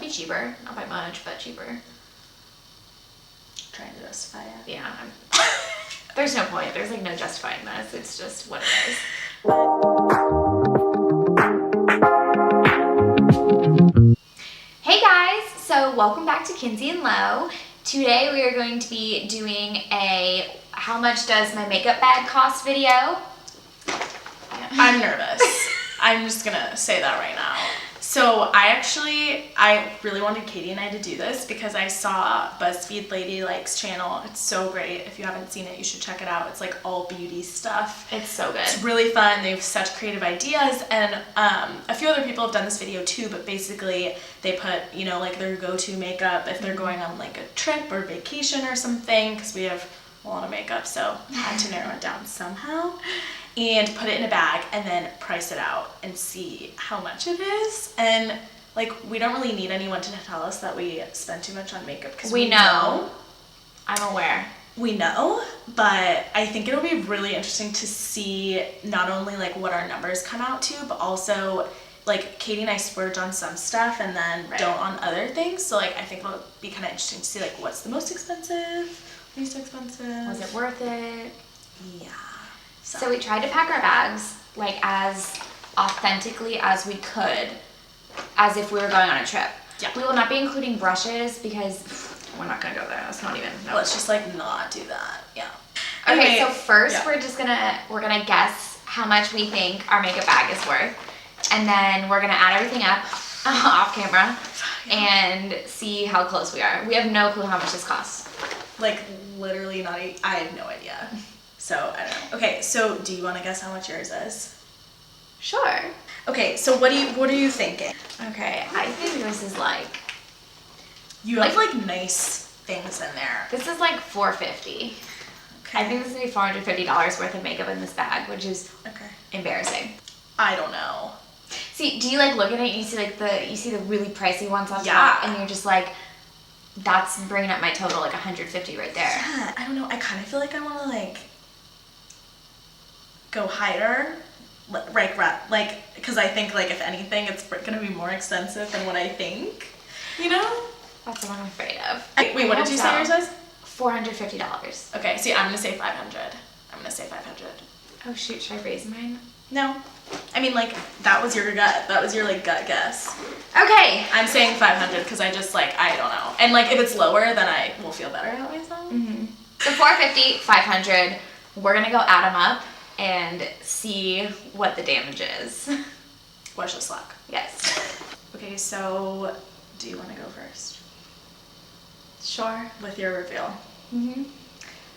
be cheaper. Not by much, but cheaper. Trying to justify it. Yeah. There's no point. There's like no justifying this. It's just what it is. Hey guys, so welcome back to Kinsey and Lo. Today we are going to be doing a how much does my makeup bag cost video. Yeah. I'm nervous. I'm just gonna say that right now. So I really wanted Katie and I to do this because I saw BuzzFeed Lady Likes channel. It's so great. If you haven't seen it, you should check it out. It's like all beauty stuff. It's so good. It's really fun. They have such creative ideas, and a few other people have done this video too, but basically they put, you know, like their go-to makeup if they're going on like a trip or vacation or something, because we have a lot of makeup, so I had to narrow it down somehow. And put it in a bag and then price it out and see how much it is. And like, we don't really need anyone to tell us that we spend too much on makeup because we know. I'm aware. We know, but I think it'll be really interesting to see not only like what our numbers come out to, but also like Katie and I splurge on some stuff and then don't on other things. So like, I think it'll be kind of interesting to see like what's the most expensive, least expensive. Was it worth it? Yeah. So we tried to pack our bags like as authentically as we could, as if we were going on a trip. Yeah. We will not be including brushes because we're not gonna go there. That's not even. No. Let's just like not do that. Yeah. Okay, so first we're gonna guess how much we think our makeup bag is worth, and then we're gonna add everything up off camera and see how close we are. We have no clue how much this costs. Like literally not. I have no idea. So, I don't know. Okay, so do you want to guess how much yours is? Sure. Okay, so what are you thinking? Okay, I think yours is like... You have like nice things in there. This is like $450. Okay. I think this is going to be $450 worth of makeup in this bag, which is embarrassing. I don't know. See, do you like look at it and you see like the really pricey ones on top and you're just like, that's bringing up my total like $150 right there. Yeah, I don't know. I kind of feel like I want to like... go higher, like, because I think like if anything it's gonna be more expensive than what I think, you know? That's what I'm afraid of. Wait, what did you say yours was? $450. Okay, see, I'm gonna say 500. I'm gonna say 500. Oh shoot, should I raise mine? No, I mean like that was your like gut guess. Okay, I'm saying 500 because I just like I don't know, and like if it's lower then I will feel better about myself. So 450, 500. We're gonna go add them up and see what the damage is. Watch this luck. Yes. Okay, so do you want to go first? Sure. With your reveal.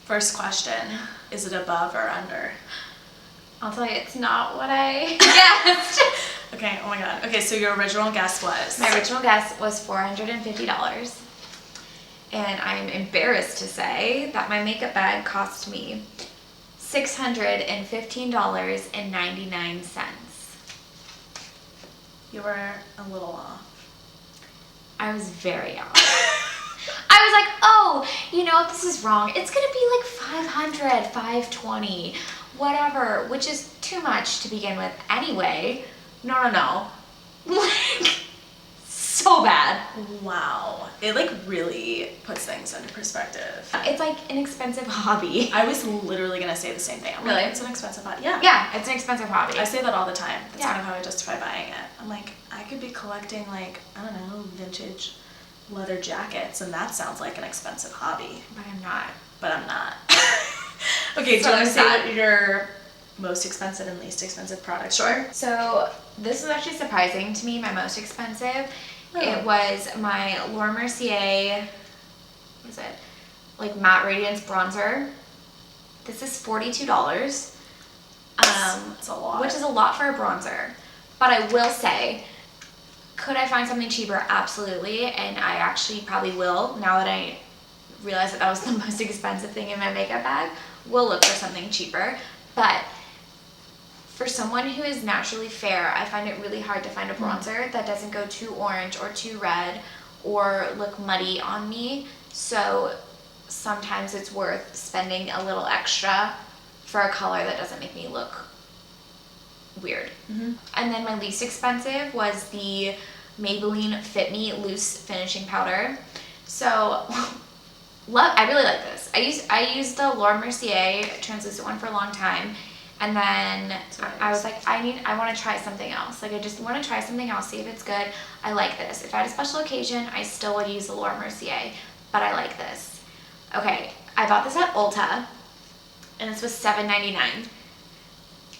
First question, is it above or under? I'll tell you, it's not what I guessed. Okay, oh my god. Okay, so your original guess was? My original guess was $450. And I'm embarrassed to say that my makeup bag cost me $615.99. You were a little off. I was very off. I was like, oh, you know what, this is wrong. It's gonna be like $500, $520, whatever, which is too much to begin with anyway. No. Like, so bad. Wow. It like really puts things into perspective. It's like an expensive hobby. I was literally gonna say the same thing. Really? Like, it's an expensive hobby. Yeah. Yeah, it's an expensive hobby. I say that all the time. That's kind of how I justify buying it. I'm like, I could be collecting like, I don't know, vintage leather jackets, and that sounds like an expensive hobby. But I'm not. Okay, So do you want to say what your most expensive and least expensive products are? So this is actually surprising to me, my most expensive. Oh. It was my Laura Mercier, what is it? Like Matte Radiance Bronzer. This is $42. That's a lot. Which is a lot for a bronzer. But I will say, could I find something cheaper? Absolutely. And I actually probably will, now that I realize that was the most expensive thing in my makeup bag. We'll look for something cheaper. But for someone who is naturally fair, I find it really hard to find a bronzer that doesn't go too orange or too red or look muddy on me. So sometimes it's worth spending a little extra for a color that doesn't make me look weird. And then my least expensive was the Maybelline Fit Me Loose Finishing Powder. So, I really like this. I used the Laura Mercier translucent one for a long time, and then I was like, I want to try something else. Like, I just want to try something else, see if it's good. I like this. If I had a special occasion, I still would use the Laura Mercier, but I like this. Okay, I bought this at Ulta, and this was $7.99,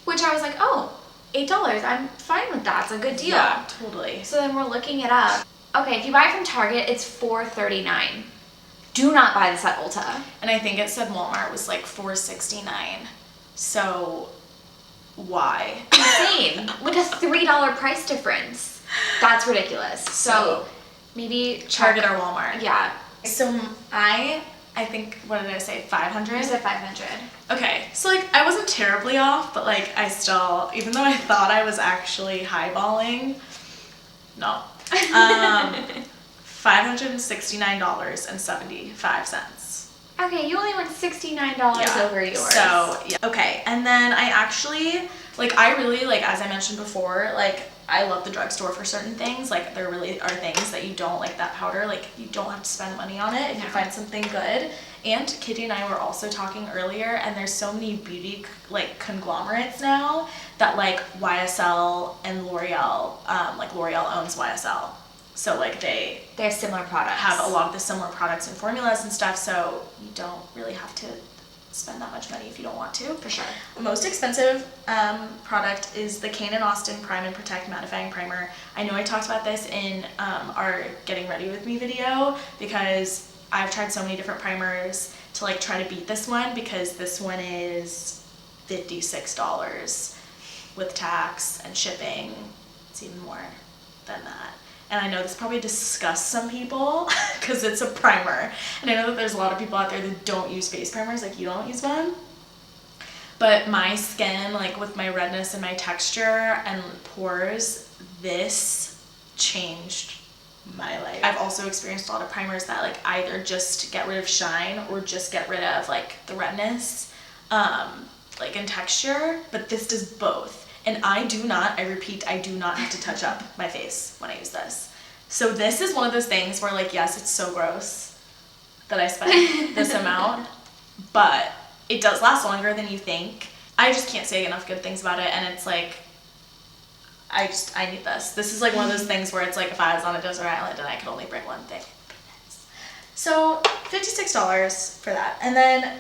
which I was like, oh, $8. I'm fine with that. It's a good deal. Yeah, totally. So then we're looking it up. Okay, if you buy it from Target, it's $4.39. Do not buy this at Ulta. And I think it said Walmart was like $4.69. So why? Insane. Like a $3 price difference. That's ridiculous. So maybe Target or Walmart. Yeah. So I think, what did I say, 500? You said 500. Okay, so like I wasn't terribly off, but like I still, even though I thought I was actually highballing, no. $569.75. Okay, you only went $69 over yours. So, yeah. Okay, and then I actually, like, I really, like, as I mentioned before, like, I love the drugstore for certain things. Like, there really are things that you don't, like that powder, like, you don't have to spend money on it if you find something good. And Kitty and I were also talking earlier, and there's so many beauty, like, conglomerates now that, like, YSL and L'Oreal, like, L'Oreal owns YSL. So, like, they have similar products. Have a lot of the similar products and formulas and stuff, so you don't really have to spend that much money if you don't want to. For sure. Most expensive product is the Kane & Austin Prime and Protect Mattifying Primer. I know I talked about this in our Getting Ready With Me video, because I've tried so many different primers to, like, try to beat this one, because this one is $56 with tax and shipping. It's even more than that. And I know this probably disgusts some people because it's a primer. And I know that there's a lot of people out there that don't use face primers, like you don't use one. But my skin, like with my redness and my texture and pores, this changed my life. I've also experienced a lot of primers that like either just get rid of shine or just get rid of like the redness, like in texture, but this does both. And I repeat, I do not have to touch up my face when I use this. So this is one of those things where, like, yes, it's so gross that I spent this amount, but it does last longer than you think. I just can't say enough good things about it, and it's like, I need this. This is like one of those things where it's like if I was on a desert island and I could only bring one thing. So $56 for that. And then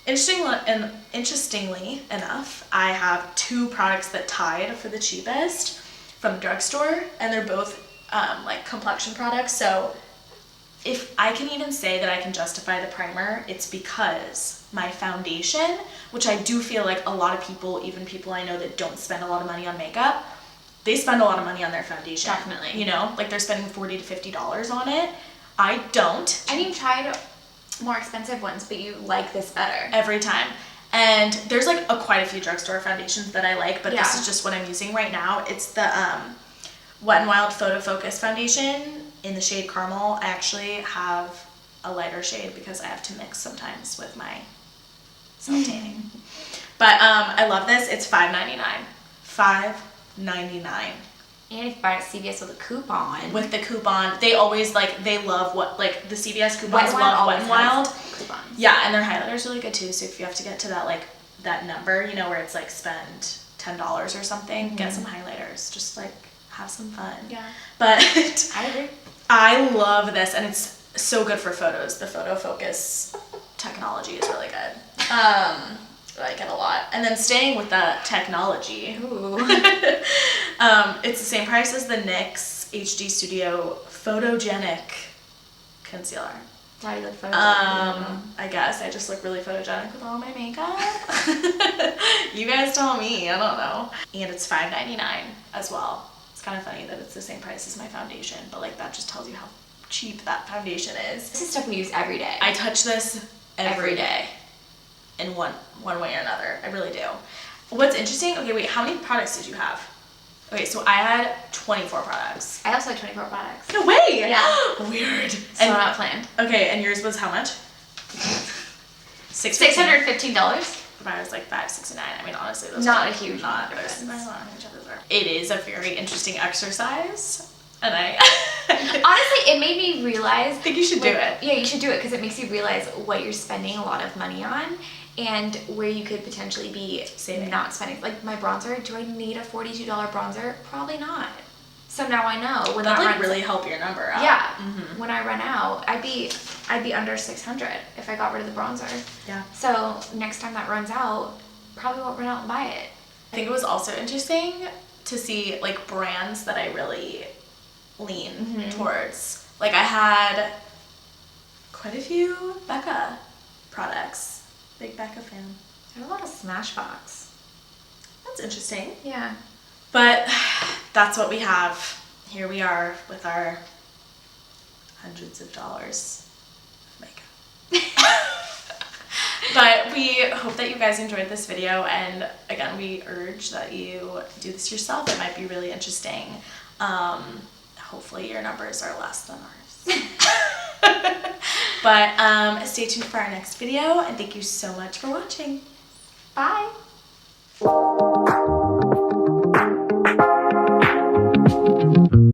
interestingly enough, I have two products that tied for the cheapest from the drugstore, and they're both like complexion products. So if I can even say that I can justify the primer, it's because my foundation, which I do feel like a lot of people, even people I know that don't spend a lot of money on makeup, they spend a lot of money on their foundation. Definitely. You know, like they're spending $40 to $50 on it. I don't. And you've tried more expensive ones, but you like this better. Every time. And there's like quite a few drugstore foundations that I like, but this is just what I'm using right now. It's the Wet n Wild Photo Focus foundation in the shade Caramel. I actually have a lighter shade because I have to mix sometimes with my self-tanning. But I love this. It's $5.99. $5.99. And if you buy it at CVS with a coupon. With the coupon, they always they love what the CVS coupons Wet n love Wild Wet n Wild. Coupons. Yeah, and their highlighter's really good too. So if you have to get to that that number, you know, where it's like spend $10 or something, get some highlighters. Just like have some fun. Yeah. But I agree. I love this, and it's so good for photos. The photo focus technology is really good. I like it a lot. And then staying with the technology, Ooh. it's the same price as the NYX HD Studio Photogenic Concealer. Why do you look photogenic? I guess I just look really photogenic with all my makeup. You guys tell me, I don't know. And it's $5.99 as well. It's kind of funny that it's the same price as my foundation, but like that just tells you how cheap that foundation is. This is stuff we use every day. I touch this every day in one way or another. I really do. What's interesting, okay, wait, how many products did you have? Okay, so I had 24 products. I also had 24 products. No way! Yeah. Weird. So not planned. Okay, and yours was how much? $615. Mine was like $5.69. I mean, honestly, those Not are a huge not difference. It is a very interesting exercise And I Honestly, it made me realize. I think you should do it. Yeah, you should do it because it makes you realize what you're spending a lot of money on and where you could potentially be Saving. not spending. Like my bronzer, do I need a $42 bronzer? Probably not. So now I know when That'd that like runs, really help your number out. yeah. Mm-hmm. When I run out, I'd be under 600 if I got rid of the bronzer. Yeah. So next time that runs out, probably won't run out and buy it. I think it was also interesting to see like brands that I really lean towards. Like I had quite a few Becca products. Big Becca fan. I have a lot of Smashbox. That's interesting. Yeah. But that's what we have. Here we are with our hundreds of dollars of makeup. But we hope that you guys enjoyed this video, and again, we urge that you do this yourself. It might be really interesting. Hopefully your numbers are less than ours. But stay tuned for our next video, and thank you so much for watching. Bye.